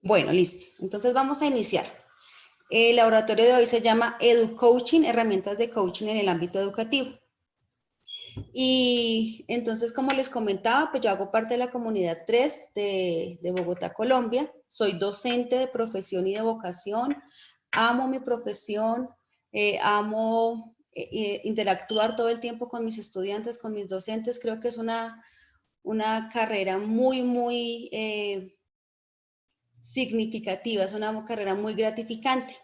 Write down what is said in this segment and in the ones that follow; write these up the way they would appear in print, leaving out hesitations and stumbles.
Bueno, listo. Entonces vamos a iniciar. El laboratorio de hoy se llama EduCoaching, herramientas de coaching en el ámbito educativo. Y entonces, como les comentaba, pues yo hago parte de la comunidad 3 de Bogotá, Colombia. Soy docente de profesión y de vocación. Amo mi profesión, amo interactuar todo el tiempo con mis estudiantes, con mis docentes. Creo que es una carrera muy significativa, es una carrera muy gratificante.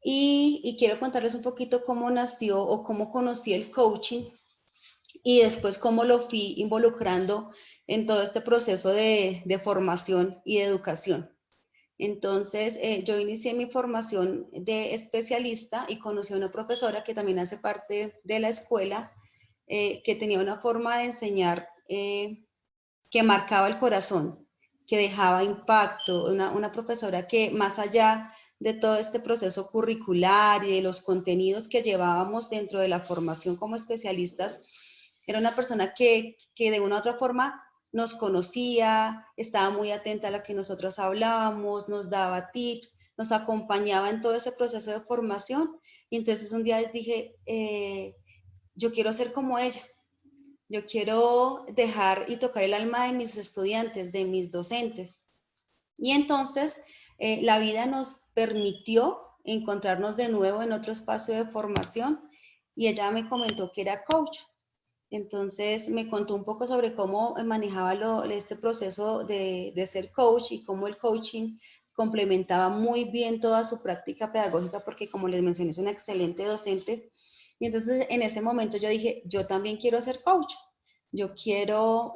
Y quiero contarles un poquito cómo nació o cómo conocí el coaching y después cómo lo fui involucrando en todo este proceso de formación y de educación. Entonces, yo inicié mi formación de especialista y conocí a una profesora que también hace parte de la escuela, que tenía una forma de enseñar que marcaba el corazón, que dejaba impacto, una profesora que más allá de todo este proceso curricular y de los contenidos que llevábamos dentro de la formación como especialistas, era una persona que de una u otra forma nos conocía, estaba muy atenta a lo que nosotros hablábamos, nos daba tips, nos acompañaba en todo ese proceso de formación. Y entonces un día dije, yo quiero ser como ella. Yo quiero dejar y tocar el alma de mis estudiantes, de mis docentes. Y entonces la vida nos permitió encontrarnos de nuevo en otro espacio de formación y ella me comentó que era coach. Entonces me contó un poco sobre cómo manejaba este proceso de ser coach y cómo el coaching complementaba muy bien toda su práctica pedagógica porque, como les mencioné, es una excelente docente. Y entonces en ese momento yo dije, yo también quiero ser coach. Yo quiero,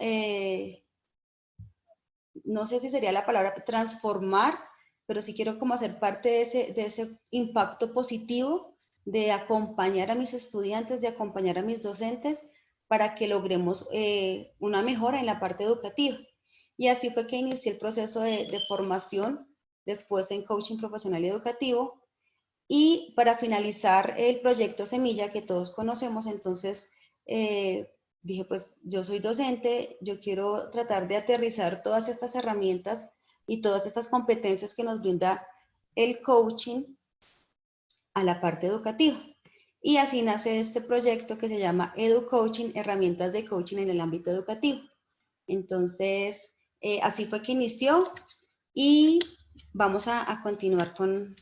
no sé si sería la palabra transformar, pero sí quiero como hacer parte de ese impacto positivo de acompañar a mis estudiantes, de acompañar a mis docentes para que logremos una mejora en la parte educativa. Y así fue que inicié el proceso de formación, después en coaching profesional y educativo. Y para finalizar el proyecto Semilla que todos conocemos, entonces dije, pues yo soy docente, yo quiero tratar de aterrizar todas estas herramientas y todas estas competencias que nos brinda el coaching a la parte educativa. Y así nace este proyecto que se llama EduCoaching, herramientas de coaching en el ámbito educativo. Entonces, así fue que inició y vamos a continuar con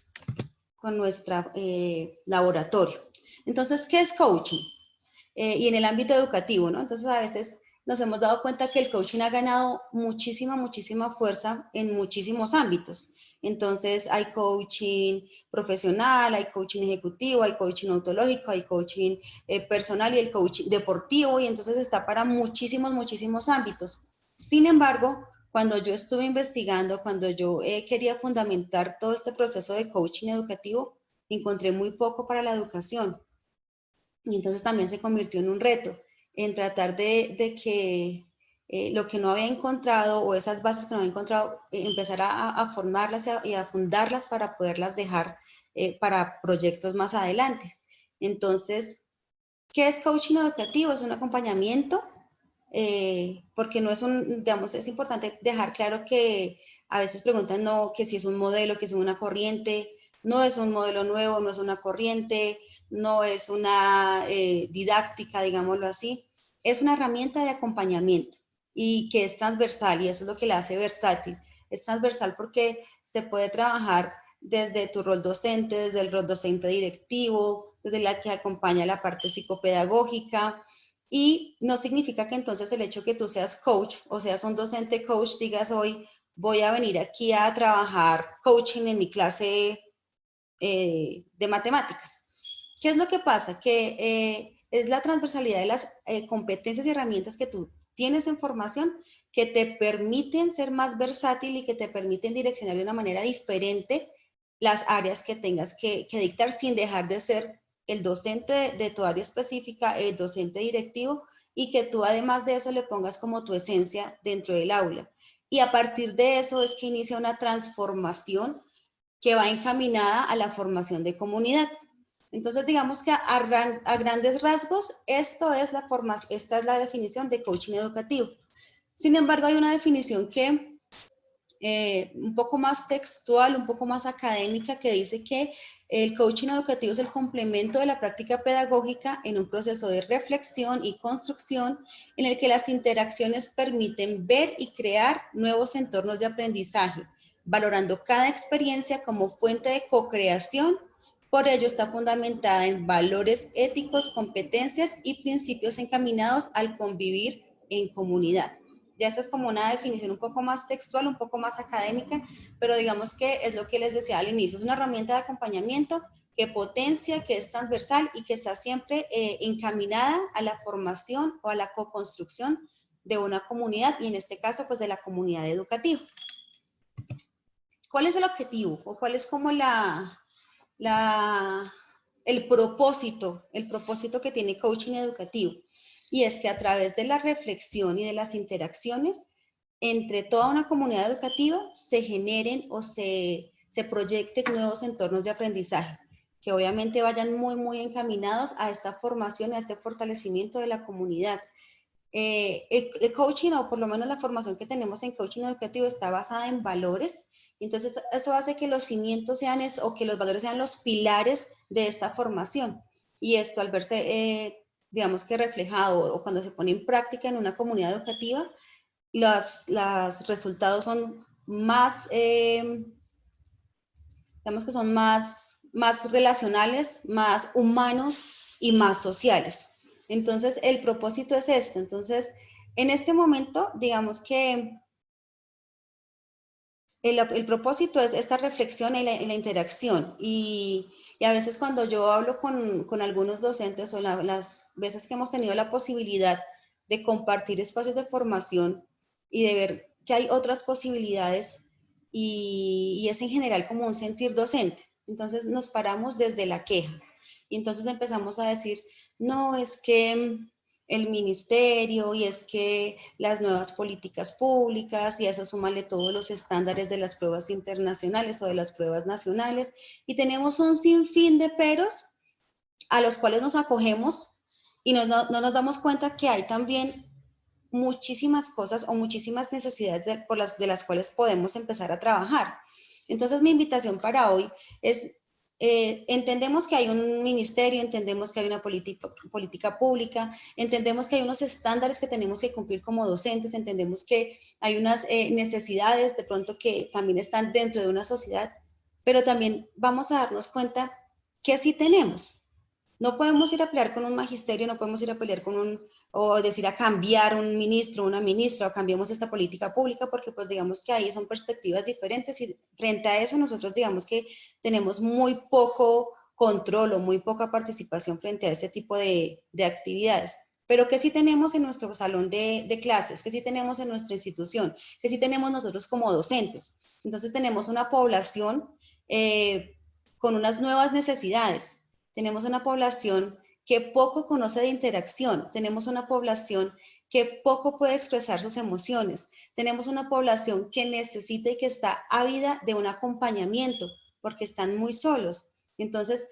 nuestro laboratorio. Entonces, ¿qué es coaching? Y en el ámbito educativo, ¿no? Entonces, a veces nos hemos dado cuenta que el coaching ha ganado muchísima fuerza en muchísimos ámbitos. Entonces, hay coaching profesional, hay coaching ejecutivo, hay coaching ontológico, hay coaching personal y el coaching deportivo, y entonces está para muchísimos ámbitos. Sin embargo, cuando yo estuve investigando, cuando yo quería fundamentar todo este proceso de coaching educativo, encontré muy poco para la educación. Y entonces también se convirtió en un reto, en tratar de que lo que no había encontrado o esas bases que no había encontrado, empezar a formarlas y a fundarlas para poderlas dejar para proyectos más adelante. Entonces, ¿qué es coaching educativo? Es un acompañamiento, porque no es un, digamos, es importante dejar claro que a veces preguntan, no, que si es un modelo, que es una corriente. No es un modelo nuevo, no es una corriente, no es una didáctica, digámoslo así. Es una herramienta de acompañamiento y que es transversal, y eso es lo que la hace versátil. Es transversal porque se puede trabajar desde tu rol docente, desde el rol docente directivo, desde la que acompaña la parte psicopedagógica. Y no significa que entonces el hecho que tú seas coach o seas un docente coach digas hoy voy a venir aquí a trabajar coaching en mi clase de matemáticas. ¿Qué es lo que pasa? Que es la transversalidad de las competencias y herramientas que tú tienes en formación que te permiten ser más versátil y que te permiten direccionar de una manera diferente las áreas que tengas que dictar sin dejar de ser el docente de tu área específica, el docente directivo, y que tú además de eso le pongas como tu esencia dentro del aula. Y a partir de eso es que inicia una transformación que va encaminada a la formación de comunidad. Entonces, digamos que a grandes rasgos, esta es la definición de coaching educativo. Sin embargo, hay una definición que un poco más textual, un poco más académica, que dice que el coaching educativo es el complemento de la práctica pedagógica en un proceso de reflexión y construcción en el que las interacciones permiten ver y crear nuevos entornos de aprendizaje, valorando cada experiencia como fuente de co-creación. Por ello está fundamentada en valores éticos, competencias y principios encaminados al convivir en comunidad. Ya esta es como una definición un poco más textual, un poco más académica, pero digamos que es lo que les decía al inicio, es una herramienta de acompañamiento que potencia, que es transversal y que está siempre encaminada a la formación o a la co-construcción de una comunidad, y en este caso pues de la comunidad educativa. ¿Cuál es el objetivo o cuál es como el propósito que tiene coaching educativo? Y es que a través de la reflexión y de las interacciones entre toda una comunidad educativa se generen o se proyecten nuevos entornos de aprendizaje, que obviamente vayan muy encaminados a esta formación, a este fortalecimiento de la comunidad. El coaching, o por lo menos la formación que tenemos en coaching educativo, está basada en valores. Entonces, eso hace que los cimientos sean o que los valores sean los pilares de esta formación. Y esto, al verse, digamos que reflejado o cuando se pone en práctica en una comunidad educativa, los resultados son más, digamos que son más relacionales, más humanos y más sociales. Entonces, el propósito es esto. Entonces, en este momento, digamos que el propósito es esta reflexión y la interacción. Y a veces cuando yo hablo con algunos docentes o las veces que hemos tenido la posibilidad de compartir espacios de formación y de ver que hay otras posibilidades, y es en general como un sentir docente. Entonces nos paramos desde la queja y entonces empezamos a decir, no, es que el ministerio y es que las nuevas políticas públicas, y a eso súmale todos los estándares de las pruebas internacionales o de las pruebas nacionales, y tenemos un sinfín de peros a los cuales nos acogemos y no nos damos cuenta que hay también muchísimas cosas o muchísimas necesidades de las cuales podemos empezar a trabajar. Entonces, mi invitación para hoy es, entendemos que hay un ministerio, entendemos que hay una política pública, entendemos que hay unos estándares que tenemos que cumplir como docentes, entendemos que hay unas necesidades de pronto que también están dentro de una sociedad, pero también vamos a darnos cuenta que sí tenemos. No podemos ir a pelear con un magisterio, no podemos ir a pelear o decir a cambiar un ministro, una ministra, o cambiemos esta política pública, porque pues digamos que ahí son perspectivas diferentes, y frente a eso nosotros digamos que tenemos muy poco control o muy poca participación frente a este tipo de actividades. Pero que sí tenemos en nuestro salón de clases, que sí tenemos en nuestra institución, que sí tenemos nosotros como docentes. Entonces tenemos una población con unas nuevas necesidades. Tenemos una población que poco conoce de interacción, tenemos una población que poco puede expresar sus emociones, tenemos una población que necesita y que está ávida de un acompañamiento porque están muy solos. Entonces,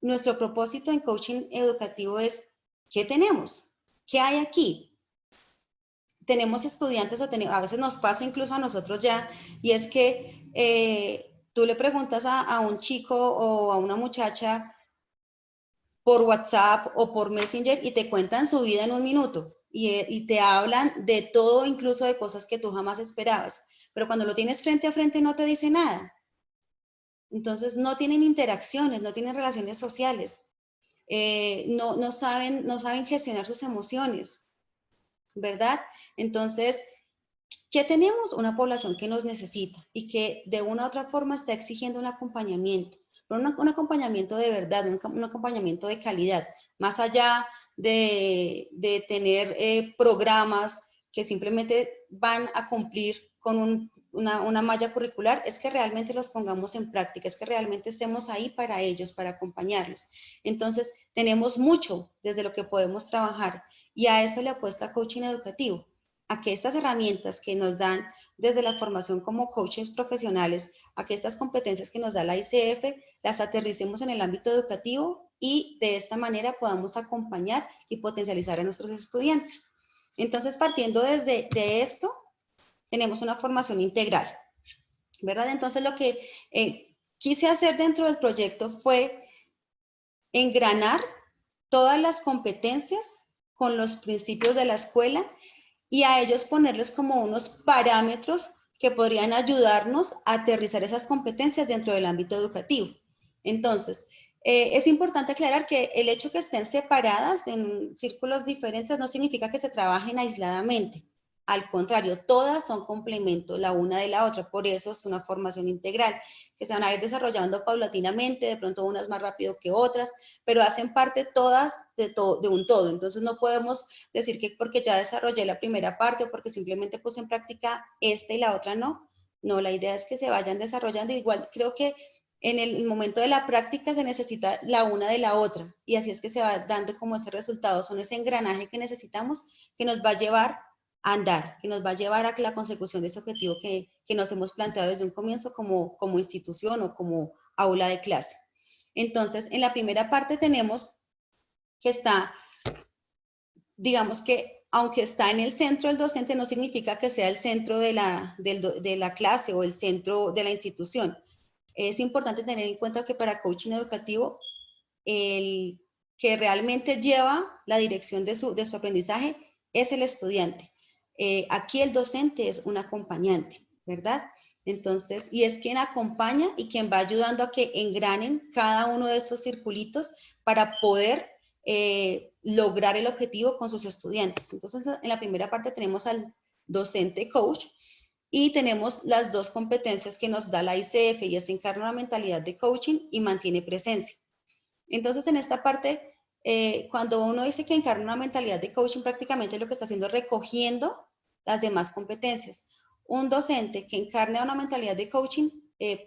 nuestro propósito en coaching educativo es, ¿qué tenemos? ¿Qué hay aquí? Tenemos estudiantes, a veces nos pasa incluso a nosotros ya, y es que tú le preguntas a un chico o a una muchacha por WhatsApp o por Messenger y te cuentan su vida en un minuto y te hablan de todo, incluso de cosas que tú jamás esperabas. Pero cuando lo tienes frente a frente no te dice nada. Entonces no tienen interacciones, no tienen relaciones sociales, no saben gestionar sus emociones, ¿verdad? Entonces, ¿qué tenemos? Una población que nos necesita y que de una u otra forma está exigiendo un acompañamiento, pero un acompañamiento de verdad, un acompañamiento de calidad, más allá de tener programas que simplemente van a cumplir con una malla curricular, es que realmente los pongamos en práctica, es que realmente estemos ahí para ellos, para acompañarlos. Entonces, tenemos mucho desde lo que podemos trabajar, y a eso le apuesta coaching educativo, a que estas herramientas que nos dan desde la formación como coaches profesionales, a que estas competencias que nos da la ICF, las aterricemos en el ámbito educativo y de esta manera podamos acompañar y potencializar a nuestros estudiantes. Entonces, partiendo de esto, tenemos una formación integral. ¿verdad? Entonces lo que quise hacer dentro del proyecto fue engranar todas las competencias con los principios de la escuela y a ellos ponerles como unos parámetros que podrían ayudarnos a aterrizar esas competencias dentro del ámbito educativo. Entonces, es importante aclarar que el hecho que estén separadas en círculos diferentes no significa que se trabajen aisladamente. Al contrario, todas son complemento la una de la otra, por eso es una formación integral, que se van a ir desarrollando paulatinamente, de pronto unas más rápido que otras, pero hacen parte todas de un todo. Entonces no podemos decir que porque ya desarrollé la primera parte o porque simplemente puse en práctica esta y la otra no. No, la idea es que se vayan desarrollando. Igual creo que en el momento de la práctica se necesita la una de la otra y así es que se va dando como ese resultado, son ese engranaje que necesitamos que nos va a llevar a andar, que nos va a llevar a la consecución de ese objetivo que nos hemos planteado desde un comienzo como institución o como aula de clase. Entonces, en la primera parte tenemos que está, digamos que aunque está en el centro el docente, no significa que sea el centro de la clase o el centro de la institución. Es importante tener en cuenta que para coaching educativo, el que realmente lleva la dirección de su aprendizaje es el estudiante. Aquí el docente es un acompañante, ¿verdad? Entonces, y es quien acompaña y quien va ayudando a que engranen cada uno de esos circulitos para poder lograr el objetivo con sus estudiantes. Entonces, en la primera parte tenemos al docente coach y tenemos las dos competencias que nos da la ICF y es encarna una mentalidad de coaching y mantiene presencia. Entonces, en esta parte, cuando uno dice que encarna una mentalidad de coaching, prácticamente lo que está haciendo es recogiendo las demás competencias. Un docente que encarna una mentalidad de coaching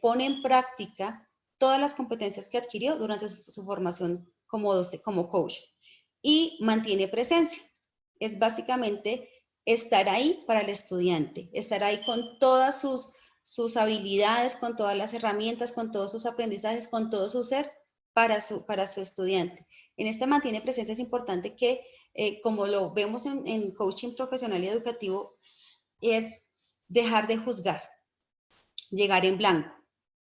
pone en práctica todas las competencias que adquirió durante su formación como coach y mantiene presencia. Es básicamente estar ahí para el estudiante, estar ahí con todas sus habilidades, con todas las herramientas, con todos sus aprendizajes, con todo su ser para su estudiante. En este mantiene presencia es importante que, como lo vemos en coaching profesional y educativo, es dejar de juzgar, llegar en blanco,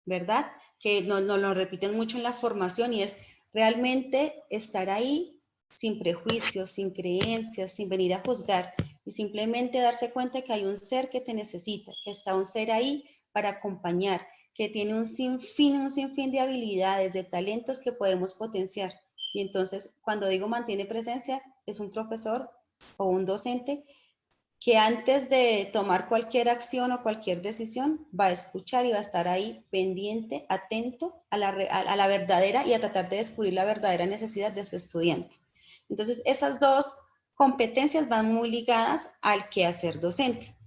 ¿verdad? Que nos lo repiten mucho en la formación y es realmente estar ahí sin prejuicios, sin creencias, sin venir a juzgar y simplemente darse cuenta que hay un ser que te necesita, que está un ser ahí para acompañar, que tiene un sinfín de habilidades, de talentos que podemos potenciar. Y entonces, cuando digo mantiene presencia, es un profesor o un docente que antes de tomar cualquier acción o cualquier decisión va a escuchar y va a estar ahí pendiente, atento a la verdadera y a tratar de descubrir la verdadera necesidad de su estudiante. Entonces, esas dos competencias van muy ligadas al quehacer docente.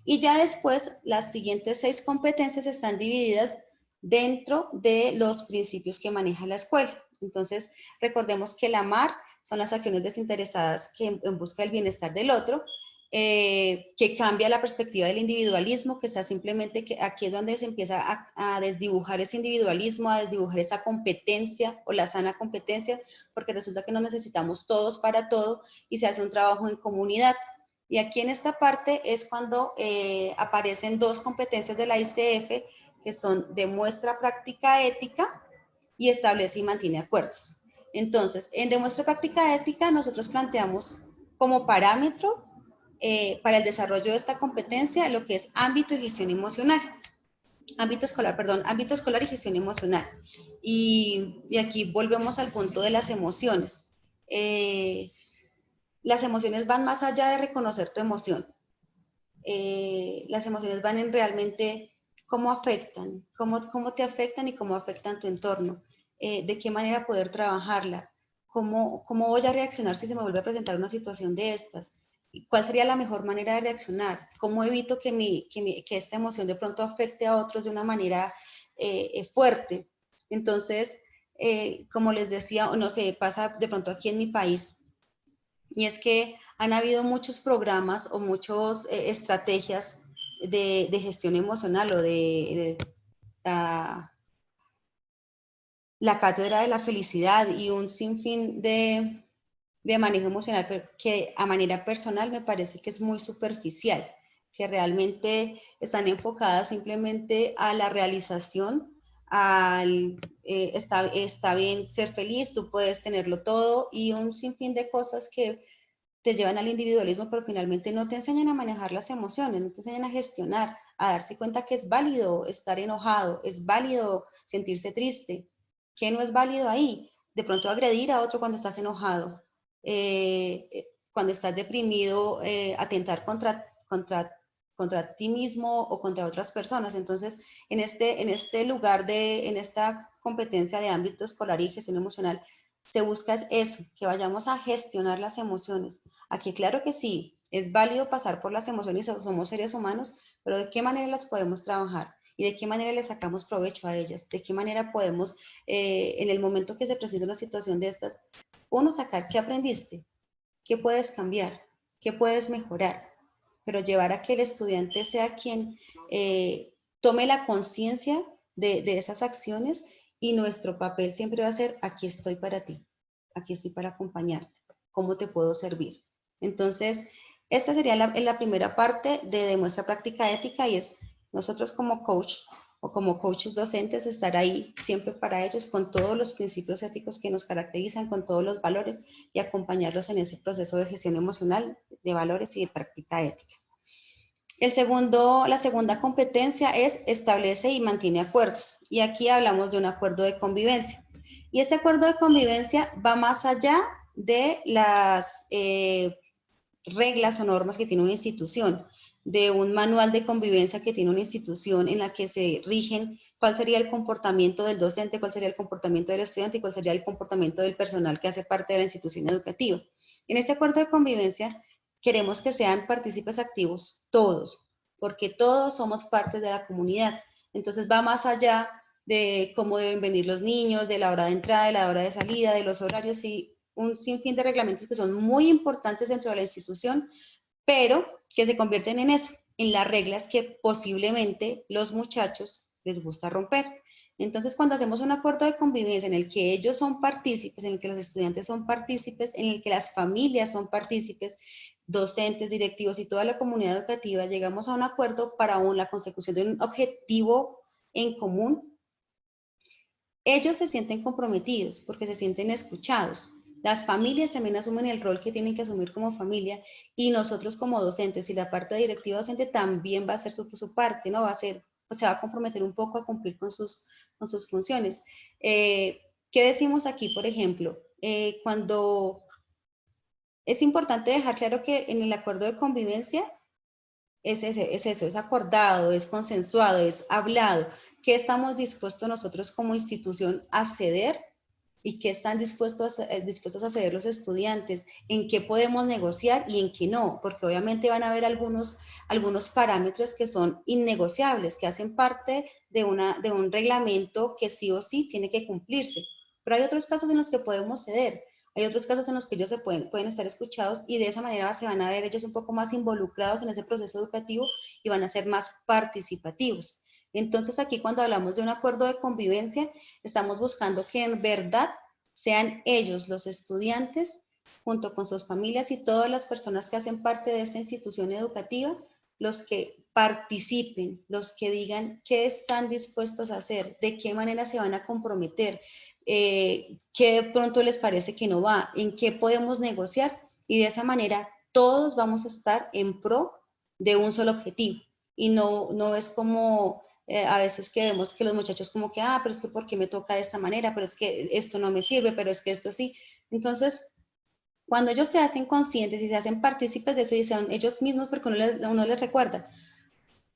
Y ya después, las siguientes 6 competencias están divididas dentro de los principios que maneja la escuela. Entonces, recordemos que el amar son las acciones desinteresadas que en busca del bienestar del otro, que cambia la perspectiva del individualismo, que está simplemente, que aquí es donde se empieza a desdibujar ese individualismo, a desdibujar esa competencia o la sana competencia, porque resulta que nos necesitamos todos para todo y se hace un trabajo en comunidad. Y aquí en esta parte es cuando aparecen 2 competencias de la ICF, que son demuestra práctica ética y establece y mantiene acuerdos. Entonces, en demuestra práctica ética nosotros planteamos como parámetro para el desarrollo de esta competencia lo que es ámbito y gestión emocional. Ámbito escolar y gestión emocional. Y aquí volvemos al punto de las emociones. Las emociones van más allá de reconocer tu emoción. Las emociones van en realmente cómo afectan, cómo te afectan y cómo afectan tu entorno, de qué manera poder trabajarla, cómo voy a reaccionar si se me vuelve a presentar una situación de estas, cuál sería la mejor manera de reaccionar, cómo evito que esta emoción de pronto afecte a otros de una manera fuerte. Entonces, como les decía, no sé, pasa de pronto aquí en mi país, y es que han habido muchos programas o muchas estrategias de gestión emocional o de la cátedra de la felicidad y un sinfín de manejo emocional, pero que a manera personal me parece que es muy superficial. que realmente están enfocadas simplemente a la realización, está bien ser feliz, tú puedes tenerlo todo, y un sinfín de cosas que te llevan al individualismo, pero finalmente no te enseñan a manejar las emociones, no te enseñan a gestionar, a darse cuenta que es válido estar enojado, es válido sentirse triste, que no es válido ahí, de pronto agredir a otro cuando estás enojado, cuando estás deprimido, atentar contra ti mismo o contra otras personas. Entonces, en este lugar, en esta competencia de ámbito escolar y gestión emocional, se busca eso, que vayamos a gestionar las emociones. Aquí claro que sí, es válido pasar por las emociones, somos seres humanos, pero ¿de qué manera las podemos trabajar? ¿Y de qué manera le sacamos provecho a ellas? ¿De qué manera podemos, en el momento que se presenta una situación de estas, uno, sacar qué aprendiste, qué puedes cambiar, qué puedes mejorar? Pero llevar a que el estudiante sea quien tome la conciencia de esas acciones, y nuestro papel siempre va a ser: aquí estoy para ti, aquí estoy para acompañarte, ¿cómo te puedo servir? Entonces, esta sería la primera parte de demuestra práctica ética, y es nosotros como coach o como coaches docentes estar ahí siempre para ellos con todos los principios éticos que nos caracterizan, con todos los valores, y acompañarlos en ese proceso de gestión emocional, de valores y de práctica ética. La segunda competencia es establece y mantiene acuerdos. Y aquí hablamos de un acuerdo de convivencia. Y este acuerdo de convivencia va más allá de las reglas o normas que tiene una institución, de un manual de convivencia que tiene una institución en la que se rigen cuál sería el comportamiento del docente, cuál sería el comportamiento del estudiante y cuál sería el comportamiento del personal que hace parte de la institución educativa. En este acuerdo de convivencia queremos que sean partícipes activos todos, porque todos somos parte de la comunidad. Entonces va más allá de cómo deben venir los niños, de la hora de entrada, de la hora de salida, de los horarios y un sinfín de reglamentos que son muy importantes dentro de la institución, pero que se convierten en eso, en las reglas que posiblemente los muchachos les gusta romper. Entonces, cuando hacemos un acuerdo de convivencia en el que ellos son partícipes, en el que los estudiantes son partícipes, en el que las familias son partícipes, docentes, directivos y toda la comunidad educativa, llegamos a un acuerdo para la consecución de un objetivo en común. Ellos se sienten comprometidos porque se sienten escuchados. Las familias también asumen el rol que tienen que asumir como familia, y nosotros como docentes y la parte directiva docente también va a hacer su parte, ¿no? Pues se va a comprometer un poco a cumplir con sus funciones. ¿Qué decimos aquí, por ejemplo? Cuando es importante dejar claro que en el acuerdo de convivencia es eso, es acordado, es consensuado, es hablado. ¿Qué estamos dispuestos nosotros como institución a ceder y qué están dispuestos a ceder los estudiantes? ¿En qué podemos negociar y en qué no? Porque obviamente van a haber algunos parámetros que son innegociables, que hacen parte de un reglamento que sí o sí tiene que cumplirse. Pero hay otros casos en los que podemos ceder. Hay otros casos en los que ellos pueden estar escuchados, y de esa manera se van a ver ellos un poco más involucrados en ese proceso educativo y van a ser más participativos. Entonces, aquí cuando hablamos de un acuerdo de convivencia, estamos buscando que en verdad sean ellos, los estudiantes, junto con sus familias y todas las personas que hacen parte de esta institución educativa, los que participen, los que digan qué están dispuestos a hacer, de qué manera se van a comprometer, qué de pronto les parece que no va, en qué podemos negociar, y de esa manera todos vamos a estar en pro de un solo objetivo. Y no es como a veces que vemos que los muchachos como que, pero es que ¿por qué me toca de esta manera? Pero es que esto no me sirve, pero es que esto sí. Entonces, cuando ellos se hacen conscientes y se hacen partícipes de eso, y son ellos mismos, porque uno les recuerda: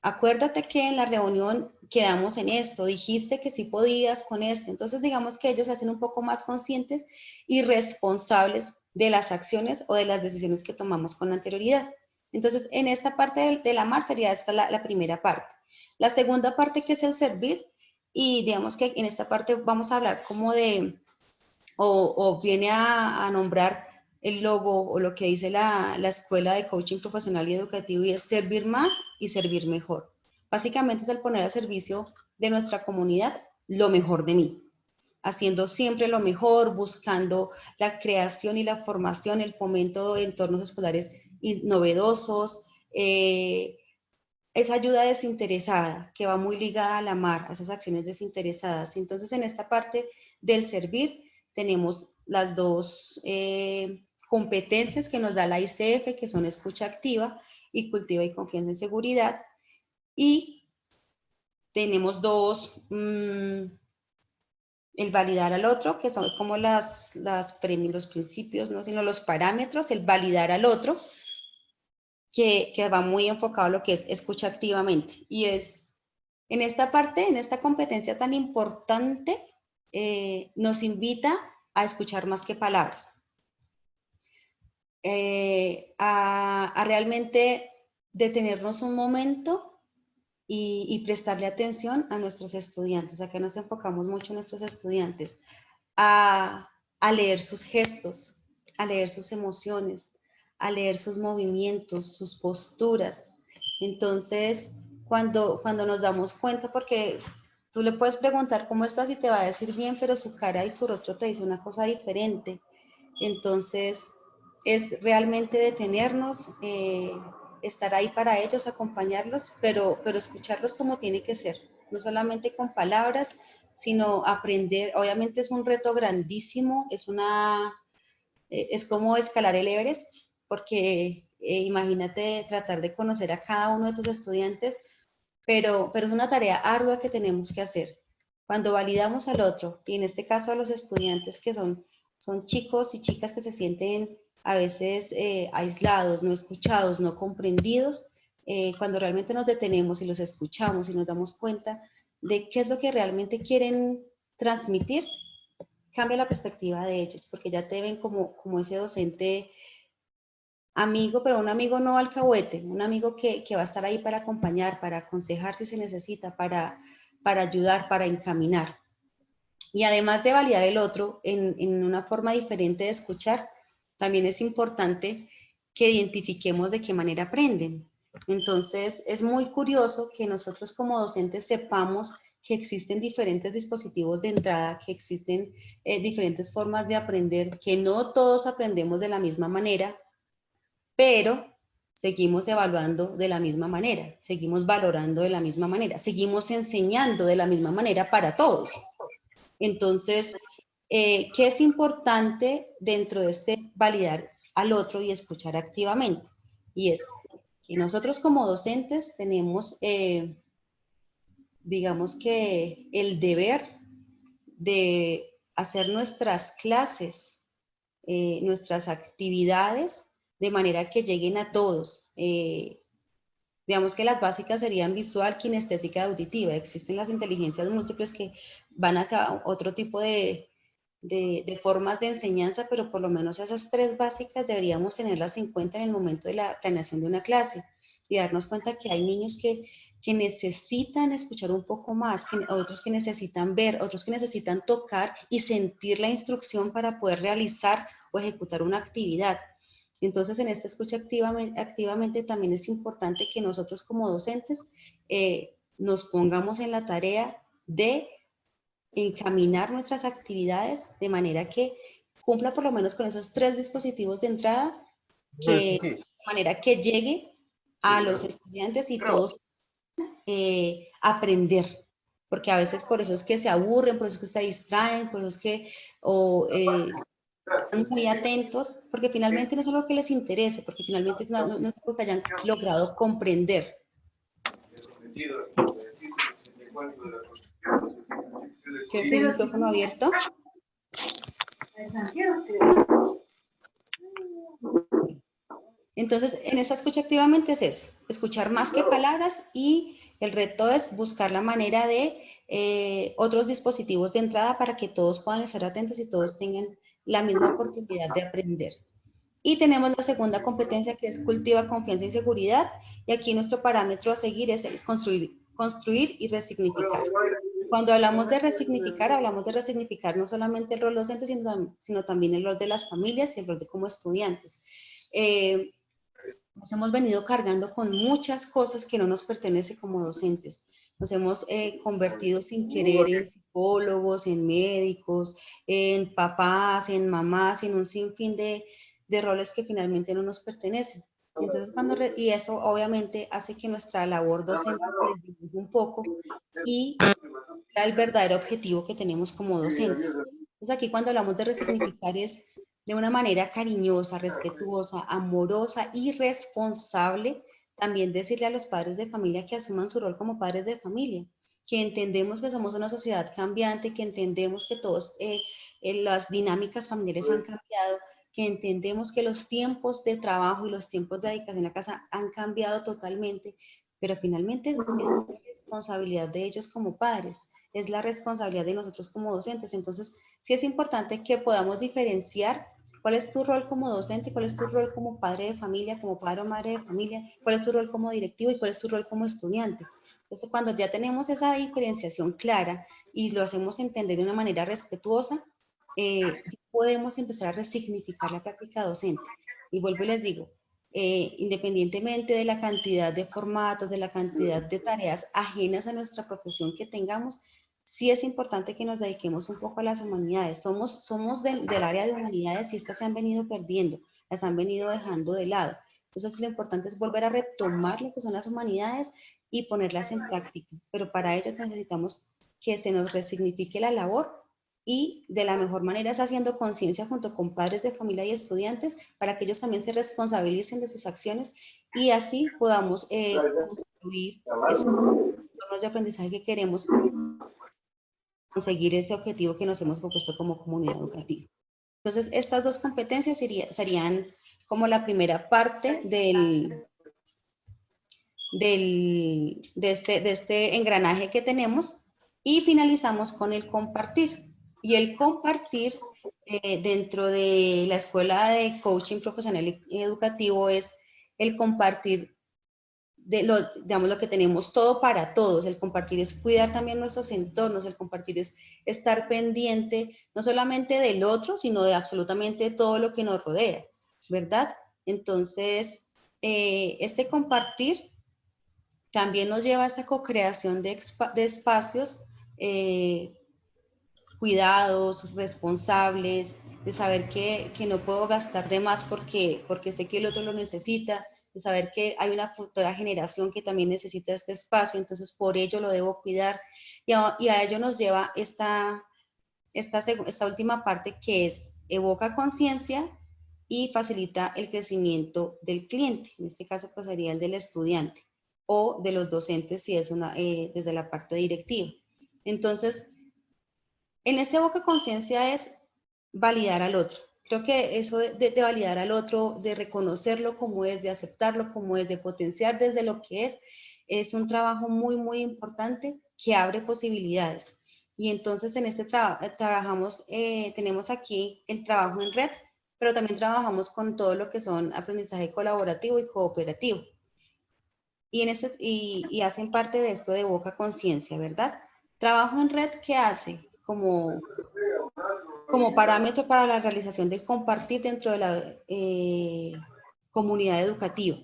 acuérdate que en la reunión quedamos en esto, dijiste que sí podías con esto. Entonces, digamos que ellos se hacen un poco más conscientes y responsables de las acciones o de las decisiones que tomamos con anterioridad. Entonces, en esta parte de la MAR sería esta la primera parte. La segunda parte, que es el servir, y digamos que en esta parte vamos a hablar como o viene a nombrar el logo o lo que dice la Escuela de Coaching Profesional y Educativo, y es servir más y servir mejor. Básicamente es el poner al servicio de nuestra comunidad lo mejor de mí, haciendo siempre lo mejor, buscando la creación y la formación, el fomento de entornos escolares novedosos, esa ayuda desinteresada que va muy ligada al amar, a esas acciones desinteresadas. Entonces, en esta parte del servir tenemos las dos competencias que nos da la ICF, que son escucha activa y cultiva y confianza en seguridad. Y tenemos dos, el validar al otro, que son como los principios, no, sino los parámetros, el validar al otro, que va muy enfocado a lo que es escucha activamente. Y es en esta parte, en esta competencia tan importante, nos invita a escuchar más que palabras, a realmente detenernos un momento y prestarle atención a nuestros estudiantes. Acá nos enfocamos mucho en nuestros estudiantes, a leer sus gestos, a leer sus emociones, a leer sus movimientos, sus posturas. Entonces, cuando nos damos cuenta, porque tú le puedes preguntar cómo estás y te va a decir bien, pero su cara y su rostro te dice una cosa diferente. Entonces, es realmente detenernos, estar ahí para ellos, acompañarlos, pero escucharlos como tiene que ser, no solamente con palabras, sino aprender. Obviamente es un reto grandísimo, es como escalar el Everest, porque imagínate tratar de conocer a cada uno de tus estudiantes, pero es una tarea ardua que tenemos que hacer. Cuando validamos al otro, y en este caso a los estudiantes que son chicos y chicas que se sienten a veces aislados, no escuchados, no comprendidos, cuando realmente nos detenemos y los escuchamos y nos damos cuenta de qué es lo que realmente quieren transmitir, cambia la perspectiva de ellos, porque ya te ven como ese docente amigo, pero un amigo no alcahuete, un amigo que va a estar ahí para acompañar, para aconsejar si se necesita, para ayudar, para encaminar. Y además de validar el otro en una forma diferente de escuchar, también es importante que identifiquemos de qué manera aprenden. Entonces, es muy curioso que nosotros como docentes sepamos que existen diferentes dispositivos de entrada, que existen diferentes formas de aprender, que no todos aprendemos de la misma manera, pero seguimos evaluando de la misma manera, seguimos valorando de la misma manera, seguimos enseñando de la misma manera para todos. Entonces, ¿qué es importante dentro de este validar al otro y escuchar activamente? Y es que nosotros como docentes tenemos, digamos que el deber de hacer nuestras clases, nuestras actividades de manera que lleguen a todos. Digamos que las básicas serían visual, kinestésica y auditiva. Existen las inteligencias múltiples que van hacia otro tipo de formas de enseñanza, pero por lo menos esas tres básicas deberíamos tenerlas en cuenta en el momento de la planeación de una clase y darnos cuenta que hay niños que necesitan escuchar un poco más, otros que necesitan ver, otros que necesitan tocar y sentir la instrucción para poder realizar o ejecutar una actividad. Entonces, en esta escucha activamente también es importante que nosotros como docentes nos pongamos en la tarea de encaminar nuestras actividades de manera que cumpla por lo menos con esos tres dispositivos de entrada, de manera que llegue a los estudiantes y todos aprender, porque a veces por eso es que se aburren, por eso es que se distraen, por eso es que están muy atentos, porque finalmente no es algo que les interese, porque finalmente no es algo que hayan logrado comprender. Creo que hay un micrófono abierto. Entonces, en esa escucha activamente es eso, escuchar más que palabras, y el reto es buscar la manera de otros dispositivos de entrada para que todos puedan estar atentos y todos tengan la misma oportunidad de aprender. Y tenemos la segunda competencia, que es cultiva confianza y seguridad, y aquí nuestro parámetro a seguir es el construir y resignificar. Cuando hablamos de resignificar no solamente el rol docente, sino también el rol de las familias y el rol de como estudiantes. Nos hemos venido cargando con muchas cosas que no nos pertenecen como docentes. Nos hemos convertido sin querer en psicólogos, en médicos, en papás, en mamás, en un sinfín de roles que finalmente no nos pertenecen. Entonces, y eso obviamente hace que nuestra labor docente se desdibuje un poco y el verdadero objetivo que tenemos como docentes. Entonces, aquí cuando hablamos de resignificar es de una manera cariñosa, respetuosa, amorosa y responsable, también decirle a los padres de familia que asuman su rol como padres de familia, que entendemos que somos una sociedad cambiante, que entendemos que todos las dinámicas familiares han cambiado, que entendemos que los tiempos de trabajo y los tiempos de dedicación a casa han cambiado totalmente, pero finalmente es responsabilidad de ellos como padres, es la responsabilidad de nosotros como docentes. Entonces, sí es importante que podamos diferenciar cuál es tu rol como docente, cuál es tu rol como padre de familia, como padre o madre de familia, cuál es tu rol como directivo y cuál es tu rol como estudiante. Entonces, cuando ya tenemos esa diferenciación clara y lo hacemos entender de una manera respetuosa, podemos empezar a resignificar la práctica docente. Y vuelvo y les digo, independientemente de la cantidad de formatos, de la cantidad de tareas ajenas a nuestra profesión que tengamos, sí es importante que nos dediquemos un poco a las humanidades. Somos del área de humanidades y estas se han venido perdiendo, las han venido dejando de lado. Entonces lo importante es volver a retomar lo que son las humanidades y ponerlas en práctica. Pero para ello necesitamos que se nos resignifique la labor y de la mejor manera es haciendo conciencia junto con padres de familia y estudiantes para que ellos también se responsabilicen de sus acciones y así podamos construir esos entornos de aprendizaje que queremos conseguir ese objetivo que nos hemos propuesto como comunidad educativa. Entonces, estas dos competencias serían como la primera parte de este engranaje que tenemos y finalizamos con el compartir. Y el compartir dentro de la escuela de coaching profesional y educativo es el compartir digamos, lo que tenemos todo para todos. El compartir es cuidar también nuestros entornos, el compartir es estar pendiente no solamente del otro, sino de absolutamente todo lo que nos rodea, ¿verdad? Entonces, este compartir también nos lleva a esa co-creación de espacios cuidados, responsables, de saber que no puedo gastar de más porque sé que el otro lo necesita, de saber que hay una futura generación que también necesita este espacio, entonces por ello lo debo cuidar. Y a ello nos lleva esta última parte que es evoca conciencia y facilita el crecimiento del cliente. En este caso, pues sería el del estudiante o de los docentes si es desde la parte directiva. Entonces, en este evoca conciencia es validar al otro. Creo que eso de validar al otro, de reconocerlo como es, de aceptarlo como es, de potenciar desde lo que es un trabajo muy, muy importante que abre posibilidades. Y entonces en este trabajamos, tenemos aquí el trabajo en red, pero también trabajamos con todo lo que son aprendizaje colaborativo y cooperativo. Y hacen parte de esto de Evoca Conciencia, ¿verdad? Trabajo en red, ¿qué hace? Como parámetro para la realización del compartir dentro de la comunidad educativa.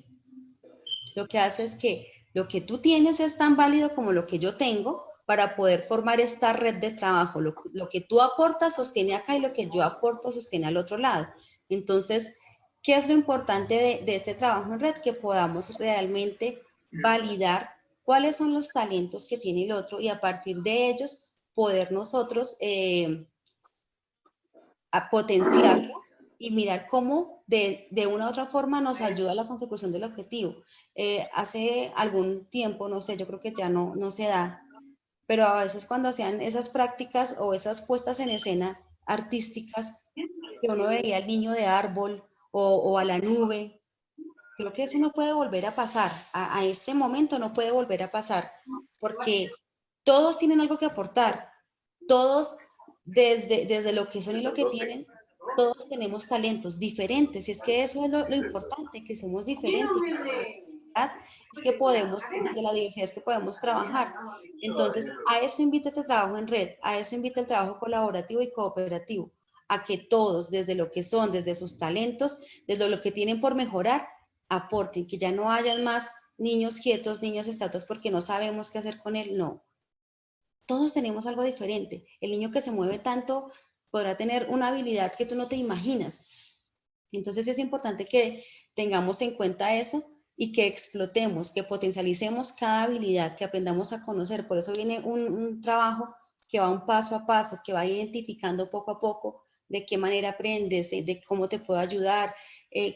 Lo que hace es que lo que tú tienes es tan válido como lo que yo tengo para poder formar esta red de trabajo. Lo que tú aportas sostiene acá y lo que yo aporto sostiene al otro lado. Entonces, ¿qué es lo importante de este trabajo en red? Que podamos realmente validar cuáles son los talentos que tiene el otro y a partir de ellos poder nosotros a potenciarlo y mirar cómo de una u otra forma nos ayuda a la consecución del objetivo. Hace algún tiempo, no sé, yo creo que ya no se da, pero a veces cuando hacían esas prácticas o esas puestas en escena artísticas, que uno veía al niño de árbol o a la nube, creo que eso no puede volver a pasar, a este momento no puede volver a pasar, porque todos tienen algo que aportar, todos desde lo que son y lo que tienen, todos tenemos talentos diferentes, y es que eso es lo importante, que somos diferentes, es que podemos, desde la diversidad es que podemos trabajar. Entonces, a eso invita este trabajo en red, a eso invita el trabajo colaborativo y cooperativo, a que todos, desde lo que son, desde sus talentos, desde lo que tienen por mejorar, aporten, que ya no hayan más niños quietos, niños estatuas porque no sabemos qué hacer con él, no. Todos tenemos algo diferente. El niño que se mueve tanto podrá tener una habilidad que tú no te imaginas. Entonces es importante que tengamos en cuenta eso y que explotemos, que potencialicemos cada habilidad, que aprendamos a conocer. Por eso viene un trabajo que va un paso a paso, que va identificando poco a poco de qué manera aprendes, de cómo te puedo ayudar,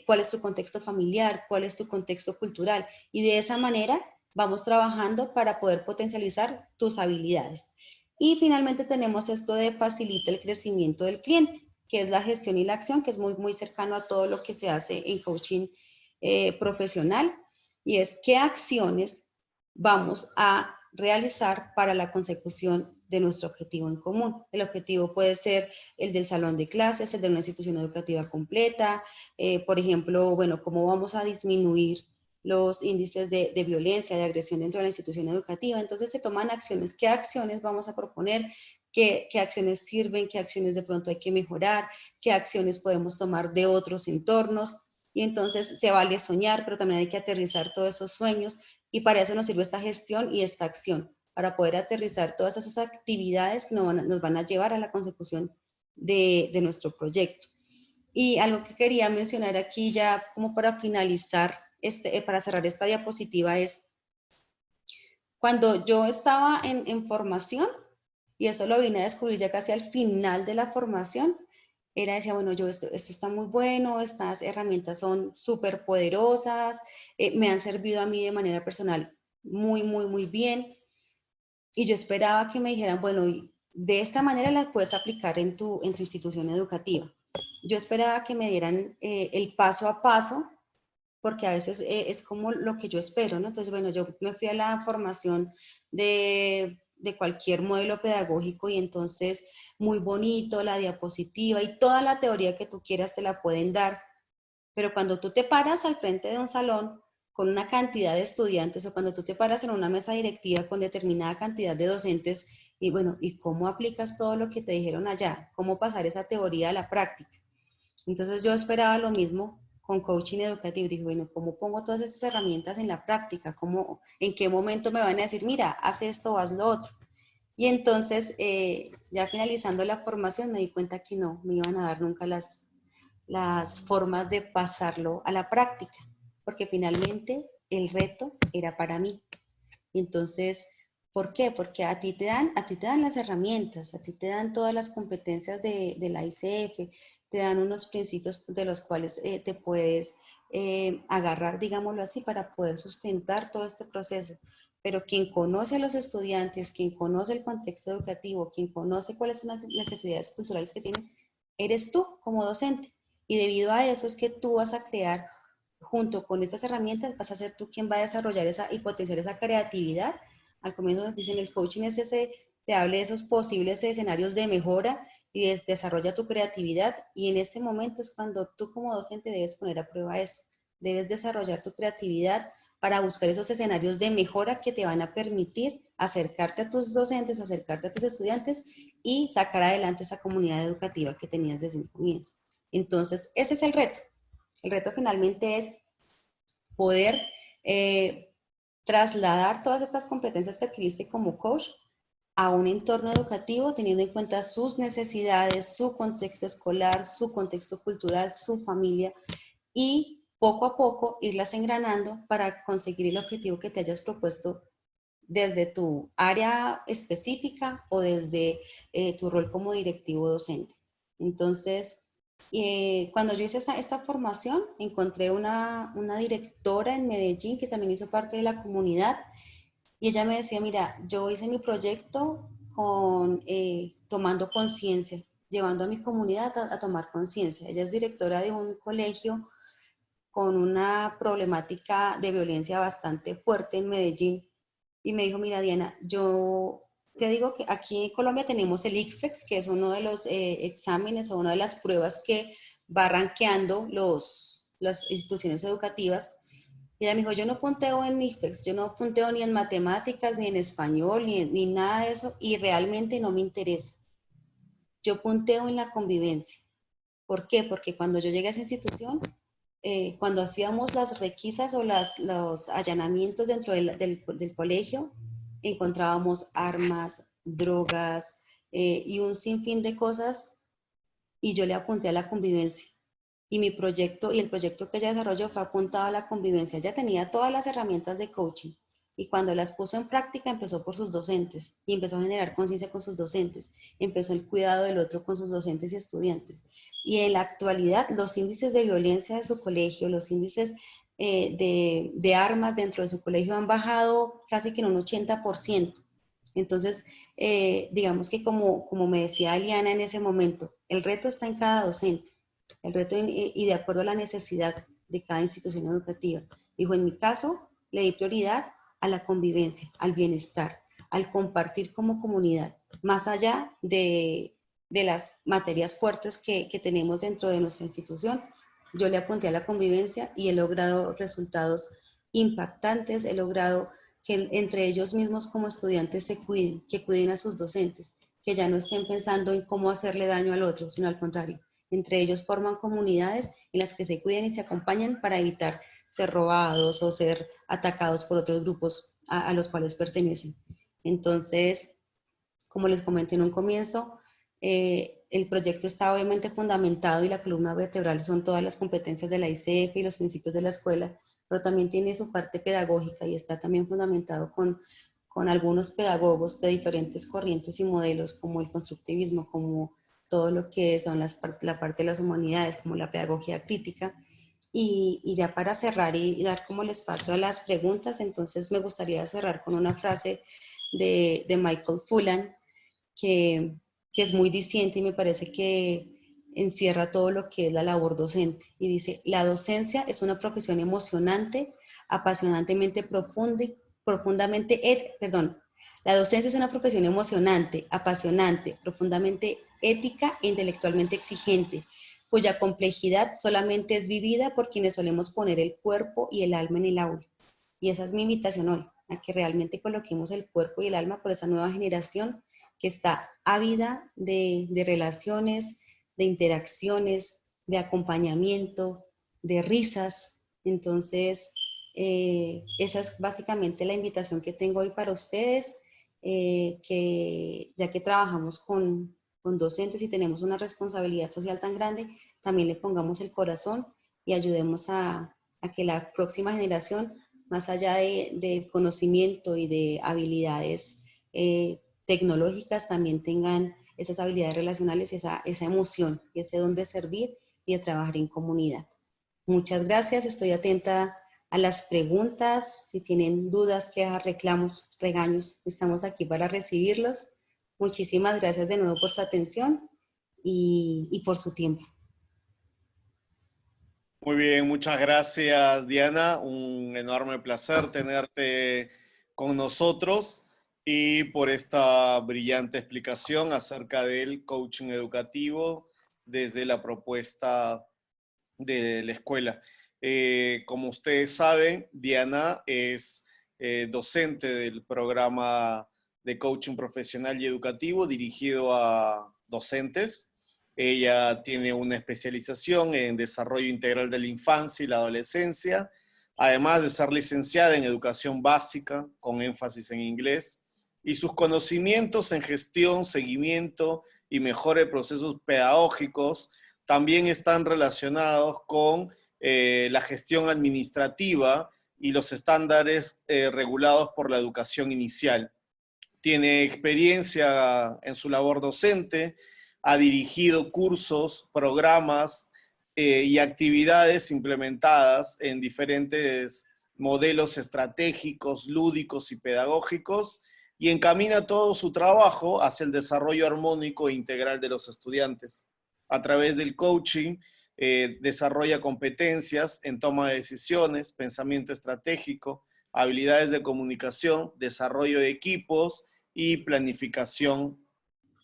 cuál es tu contexto familiar, cuál es tu contexto cultural. Y de esa manera vamos trabajando para poder potencializar tus habilidades. Y finalmente tenemos esto de facilita el crecimiento del cliente, que es la gestión y la acción, que es muy, muy cercano a todo lo que se hace en coaching profesional, y es qué acciones vamos a realizar para la consecución de nuestro objetivo en común. El objetivo puede ser el del salón de clases, el de una institución educativa completa, por ejemplo, bueno, cómo vamos a disminuir los índices de violencia, de agresión dentro de la institución educativa. Entonces se toman acciones. ¿Qué acciones vamos a proponer? ¿Qué acciones sirven? ¿Qué acciones de pronto hay que mejorar? ¿Qué acciones podemos tomar de otros entornos? Y entonces se vale soñar, pero también hay que aterrizar todos esos sueños, y para eso nos sirve esta gestión y esta acción, para poder aterrizar todas esas actividades que nos van a llevar a la consecución de nuestro proyecto. Y algo que quería mencionar aquí ya como para finalizar, para cerrar esta diapositiva, es cuando yo estaba en formación, y eso lo vine a descubrir ya casi al final de la formación, decía, bueno, esto está muy bueno, estas herramientas son súper poderosas, me han servido a mí de manera personal muy, muy, muy bien, y yo esperaba que me dijeran, bueno, de esta manera la puedes aplicar en tu institución educativa. Yo esperaba que me dieran el paso a paso, porque a veces es como lo que yo espero, ¿no? Entonces, bueno, yo me fui a la formación de cualquier modelo pedagógico, y entonces muy bonito, la diapositiva y toda la teoría que tú quieras te la pueden dar, pero cuando tú te paras al frente de un salón con una cantidad de estudiantes, o cuando tú te paras en una mesa directiva con determinada cantidad de docentes, y bueno, ¿y cómo aplicas todo lo que te dijeron allá? ¿Cómo pasar esa teoría a la práctica? Entonces yo esperaba lo mismo con coaching educativo. Dije, bueno, ¿cómo pongo todas esas herramientas en la práctica? ¿En qué momento me van a decir, mira, haz esto o haz lo otro? Y entonces, ya finalizando la formación, me di cuenta que no me iban a dar nunca las formas de pasarlo a la práctica, porque finalmente el reto era para mí. Entonces, ¿por qué? Porque a ti te dan las herramientas, a ti te dan todas las competencias de la ICF, te dan unos principios de los cuales te puedes agarrar, digámoslo así, para poder sustentar todo este proceso. Pero quien conoce a los estudiantes, quien conoce el contexto educativo, quien conoce cuáles son las necesidades culturales que tienen, eres tú como docente. Y debido a eso es que tú vas a crear, junto con estas herramientas, vas a ser tú quien va a desarrollar y potenciar esa creatividad. Al comienzo nos dicen, el coaching es te hable de esos posibles escenarios de mejora y desarrolla tu creatividad, y en este momento es cuando tú como docente debes poner a prueba eso. Debes desarrollar tu creatividad para buscar esos escenarios de mejora que te van a permitir acercarte a tus docentes, acercarte a tus estudiantes y sacar adelante esa comunidad educativa que tenías desde un comienzo. Entonces, ese es el reto. El reto finalmente es poder trasladar todas estas competencias que adquiriste como coach a un entorno educativo, teniendo en cuenta sus necesidades, su contexto escolar, su contexto cultural, su familia, y poco a poco irlas engranando para conseguir el objetivo que te hayas propuesto desde tu área específica o desde tu rol como directivo docente. Entonces, cuando yo hice esta formación, encontré una directora en Medellín que también hizo parte de la comunidad, y ella me decía, mira, yo hice mi proyecto tomando conciencia, llevando a mi comunidad a tomar conciencia. Ella es directora de un colegio con una problemática de violencia bastante fuerte en Medellín, y me dijo, mira Diana, yo te digo que aquí en Colombia tenemos el ICFEX, que es uno de los exámenes o una de las pruebas que va rankeando las instituciones educativas. Y ella me dijo, yo no punteo en ICFEX, yo no punteo ni en matemáticas, ni en español, ni nada de eso, y realmente no me interesa. Yo punteo en la convivencia. ¿Por qué? Porque cuando yo llegué a esa institución, cuando hacíamos las requisas o los allanamientos dentro del colegio, encontrábamos armas, drogas y un sinfín de cosas, y yo le apunté a la convivencia. y mi proyecto y el proyecto que ella desarrolló fue apuntado a la convivencia. Ella tenía todas las herramientas de coaching y cuando las puso en práctica empezó por sus docentes y empezó a generar conciencia con sus docentes, empezó el cuidado del otro con sus docentes y estudiantes. Y en la actualidad los índices de violencia de su colegio, los índices de armas dentro de su colegio han bajado casi que en un 80%. Entonces, digamos que como me decía Aliana en ese momento, el reto está en cada docente, el reto y de acuerdo a la necesidad de cada institución educativa. Dijo, en mi caso, le di prioridad a la convivencia, al bienestar, al compartir como comunidad, más allá de las materias fuertes que tenemos dentro de nuestra institución. Yo le apunté a la convivencia y he logrado resultados impactantes, he logrado que entre ellos mismos como estudiantes se cuiden, que cuiden a sus docentes, que ya no estén pensando en cómo hacerle daño al otro, sino al contrario. Entre ellos forman comunidades en las que se cuiden y se acompañan para evitar ser robados o ser atacados por otros grupos a los cuales pertenecen. Entonces, como les comenté en un comienzo, el proyecto está obviamente fundamentado y la columna vertebral son todas las competencias de la ICF y los principios de la escuela, pero también tiene su parte pedagógica y está también fundamentado con algunos pedagogos de diferentes corrientes y modelos, como el constructivismo, como todo lo que son la parte de las humanidades, como la pedagogía crítica. Y ya para cerrar y dar como el espacio a las preguntas, entonces me gustaría cerrar con una frase de Michael Fullan, que, que es muy diciente y me parece que encierra todo lo que es la labor docente. Y dice, la docencia es una profesión emocionante, apasionantemente profunda, la docencia es una profesión emocionante, apasionante, profundamente ética e intelectualmente exigente, cuya complejidad solamente es vivida por quienes solemos poner el cuerpo y el alma en el aula. Y esa es mi invitación hoy, a que realmente coloquemos el cuerpo y el alma por esa nueva generación que está ávida de relaciones, de interacciones, de acompañamiento, de risas. Entonces, esa es básicamente la invitación que tengo hoy para ustedes, que ya que trabajamos con docentes y tenemos una responsabilidad social tan grande, también le pongamos el corazón y ayudemos a que la próxima generación, más allá de conocimiento y de habilidades tecnológicas, también tengan esas habilidades relacionales, esa emoción y ese don de servir y de trabajar en comunidad. Muchas gracias, estoy atenta a las preguntas, si tienen dudas, quejas, reclamos, regaños, estamos aquí para recibirlos. Muchísimas gracias de nuevo por su atención y por su tiempo. Muy bien, muchas gracias, Diana. Un enorme placer tenerte con nosotros y por esta brillante explicación acerca del coaching educativo desde la propuesta de la escuela. Como ustedes saben, Diana es docente del programa de coaching profesional y educativo dirigido a docentes. Ella tiene una especialización en desarrollo integral de la infancia y la adolescencia, además de ser licenciada en educación básica con énfasis en inglés, y sus conocimientos en gestión, seguimiento y mejora de procesos pedagógicos también están relacionados con la gestión administrativa y los estándares regulados por la educación inicial. Tiene experiencia en su labor docente, ha dirigido cursos, programas y actividades implementadas en diferentes modelos estratégicos, lúdicos y pedagógicos, y encamina todo su trabajo hacia el desarrollo armónico e integral de los estudiantes. A través del coaching, desarrolla competencias en toma de decisiones, pensamiento estratégico, habilidades de comunicación, desarrollo de equipos y planificación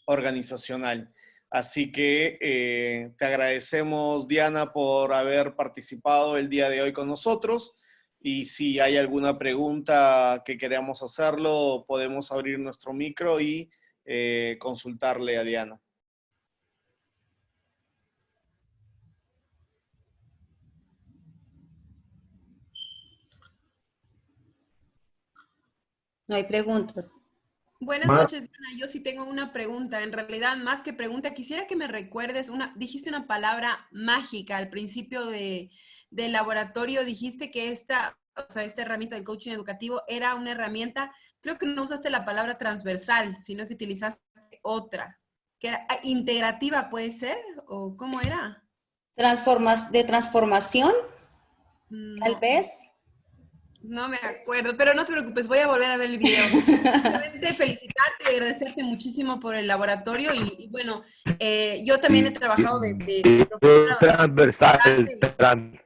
organizacional. Así que te agradecemos, Diana, por haber participado el día de hoy con nosotros. Y si hay alguna pregunta que queramos hacerlo, podemos abrir nuestro micro y consultarle a Diana. No hay preguntas. Buenas Más, noches, Diana. Yo sí tengo una pregunta. En realidad, más que pregunta, quisiera que me recuerdes dijiste una palabra mágica al principio del laboratorio. Dijiste que esta herramienta del coaching educativo era una herramienta, creo que no usaste la palabra transversal, sino que utilizaste otra, que era integrativa, ¿puede ser? ¿O cómo era? De transformación, tal No. vez. No me acuerdo, pero no te preocupes, voy a volver a ver el video. Simplemente felicitarte y agradecerte muchísimo por el laboratorio y bueno, yo también he trabajado de profesora transversal. bastante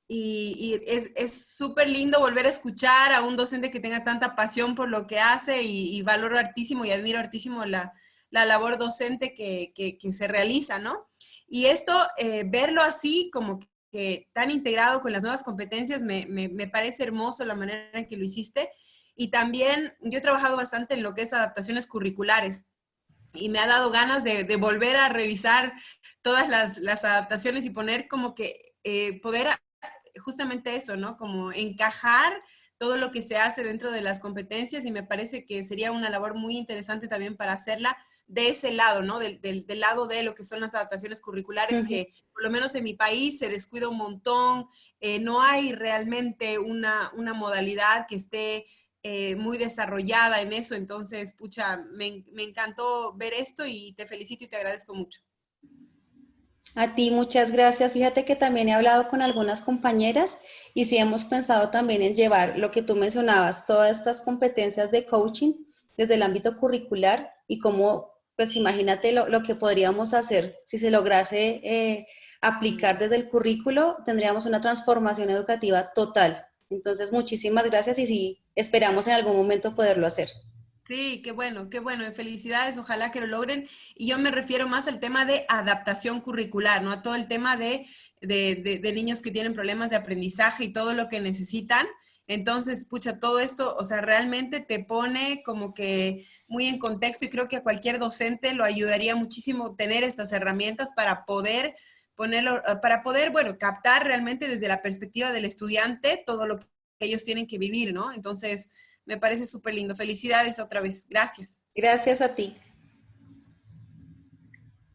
y es súper lindo volver a escuchar a un docente que tenga tanta pasión por lo que hace y valoro hartísimo y admiro hartísimo la labor docente que se realiza, ¿no? Y esto, verlo así como que tan integrado con las nuevas competencias, me parece hermoso la manera en que lo hiciste. Y también yo he trabajado bastante en lo que es adaptaciones curriculares y me ha dado ganas de volver a revisar todas las adaptaciones y poner como que poder justamente eso, ¿no? Como encajar todo lo que se hace dentro de las competencias y me parece que sería una labor muy interesante también para hacerla de ese lado, ¿no? Del lado de lo que son las adaptaciones curriculares, Ujú. que por lo menos en mi país se descuida un montón, no hay realmente una modalidad que esté muy desarrollada en eso, entonces, pucha, me encantó ver esto y te felicito y te agradezco mucho. A ti muchas gracias. Fíjate que también he hablado con algunas compañeras y sí hemos pensado también en llevar lo que tú mencionabas, todas estas competencias de coaching desde el ámbito curricular y cómo, pues imagínate lo que podríamos hacer si se lograse aplicar desde el currículo, tendríamos una transformación educativa total. Entonces, muchísimas gracias y sí, esperamos en algún momento poderlo hacer. Sí, qué bueno, felicidades, ojalá que lo logren. Y yo me refiero más al tema de adaptación curricular, ¿no? A todo el tema de niños que tienen problemas de aprendizaje y todo lo que necesitan. Entonces, pucha, todo esto, o sea, realmente te pone como que muy en contexto y creo que a cualquier docente lo ayudaría muchísimo tener estas herramientas para poder ponerlo, para poder, bueno, captar realmente desde la perspectiva del estudiante todo lo que ellos tienen que vivir, ¿no? Entonces, me parece súper lindo. Felicidades otra vez. Gracias. Gracias a ti.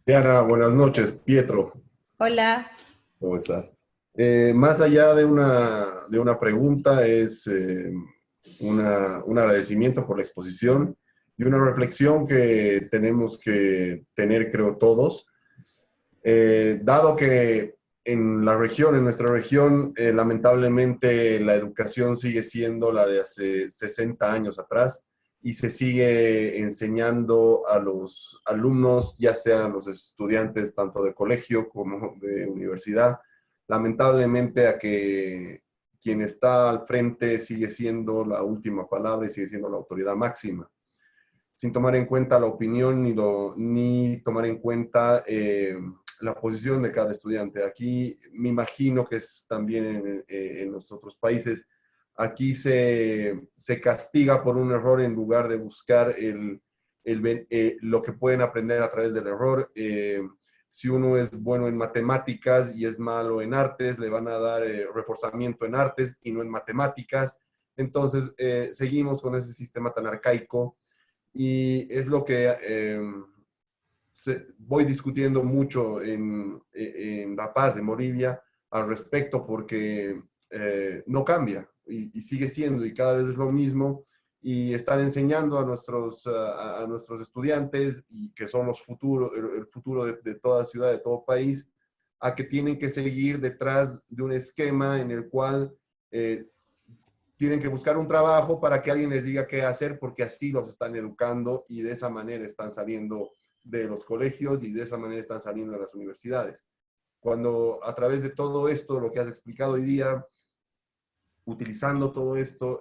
Diana, buenas noches. Pietro, Hola. ¿cómo estás? Más allá de una pregunta, es un agradecimiento por la exposición y una reflexión que tenemos que tener, creo, todos. Dado que en la región, en nuestra región, lamentablemente la educación sigue siendo la de hace 60 años atrás y se sigue enseñando a los alumnos, ya sean los estudiantes tanto de colegio como de universidad, lamentablemente a que quien está al frente sigue siendo la última palabra y sigue siendo la autoridad máxima, sin tomar en cuenta la opinión ni tomar en cuenta la posición de cada estudiante. Aquí me imagino que es también en los otros países. Aquí se castiga por un error en lugar de buscar lo que pueden aprender a través del error. Si uno es bueno en matemáticas y es malo en artes, le van a dar reforzamiento en artes y no en matemáticas. Entonces, seguimos con ese sistema tan arcaico y es lo que voy discutiendo mucho en La Paz, en Bolivia, al respecto, porque no cambia y sigue siendo y cada vez es lo mismo y están enseñando a nuestros estudiantes y que son el futuro de toda ciudad, de todo país, a que tienen que seguir detrás de un esquema en el cual tienen que buscar un trabajo para que alguien les diga qué hacer, porque así los están educando y de esa manera están saliendo de los colegios y de esa manera están saliendo de las universidades. Cuando a través de todo esto, lo que has explicado hoy día, utilizando todo esto,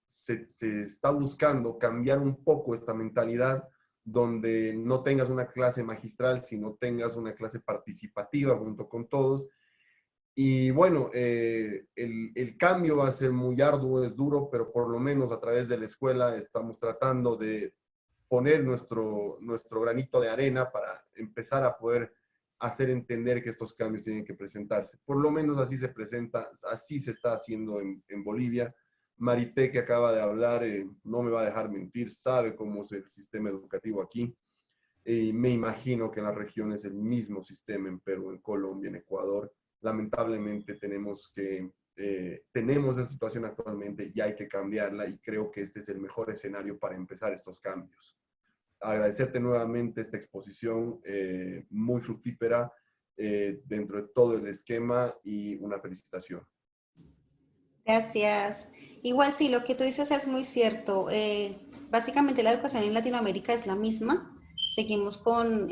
se está buscando cambiar un poco esta mentalidad donde no tengas una clase magistral, sino tengas una clase participativa junto con todos. Y bueno, el cambio va a ser muy arduo, es duro, pero por lo menos a través de la escuela estamos tratando de poner nuestro granito de arena para empezar a poder hacer entender que estos cambios tienen que presentarse. Por lo menos así se presenta, así se está haciendo en Bolivia, Marité, que acaba de hablar, no me va a dejar mentir, sabe cómo es el sistema educativo aquí. Y me imagino que en la región es el mismo sistema en Perú, en Colombia, en Ecuador. Lamentablemente tenemos esa situación actualmente y hay que cambiarla, y creo que este es el mejor escenario para empezar estos cambios. Agradecerte nuevamente esta exposición muy fructífera dentro de todo el esquema, y una felicitación. Gracias. Igual sí, lo que tú dices es muy cierto. Básicamente la educación en Latinoamérica es la misma. Seguimos con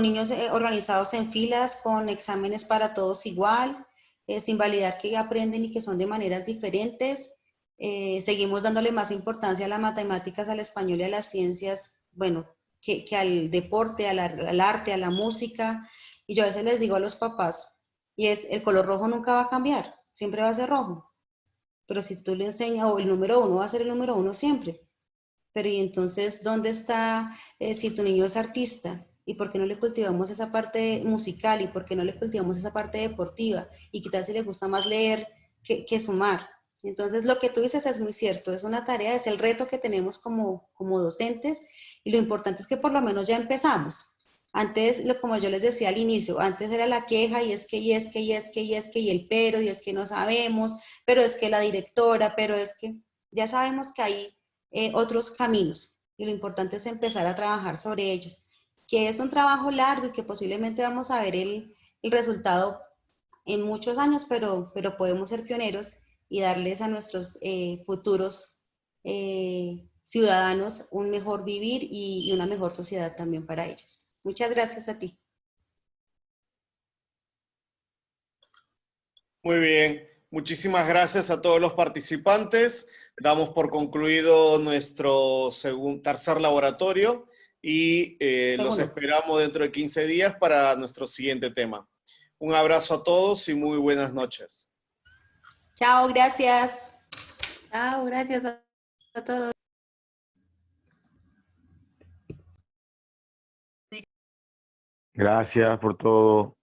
niños organizados en filas, con exámenes para todos igual, sin validar que aprenden y que son de maneras diferentes. Seguimos dándole más importancia a las matemáticas, al español y a las ciencias, bueno, que al deporte, al arte, a la música. Y yo a veces les digo a los papás, y es, el color rojo nunca va a cambiar, siempre va a ser rojo. Pero si tú le enseñas, o el número uno va a ser el número uno siempre. Pero y entonces, ¿dónde está si tu niño es artista? ¿Y por qué no le cultivamos esa parte musical? ¿Y por qué no le cultivamos esa parte deportiva? Y quizás si le gusta más leer que sumar. Entonces, lo que tú dices es muy cierto, es una tarea, es el reto que tenemos como docentes, y lo importante es que por lo menos ya empezamos. Antes, como yo les decía al inicio, antes era la queja, y es que, y es que, y es que, y es que, y el pero, y es que no sabemos, pero es que la directora, pero es que ya sabemos que hay otros caminos, y lo importante es empezar a trabajar sobre ellos, que es un trabajo largo y que posiblemente vamos a ver el resultado en muchos años, pero podemos ser pioneros y darles a nuestros futuros ciudadanos un mejor vivir y una mejor sociedad también para ellos. Muchas gracias a ti. Muy bien, muchísimas gracias a todos los participantes. Damos por concluido nuestro tercer laboratorio y los Segundo. esperamos dentro de 15 días para nuestro siguiente tema. Un abrazo a todos y muy buenas noches. Chao, gracias. Chao, gracias a todos. Gracias por todo.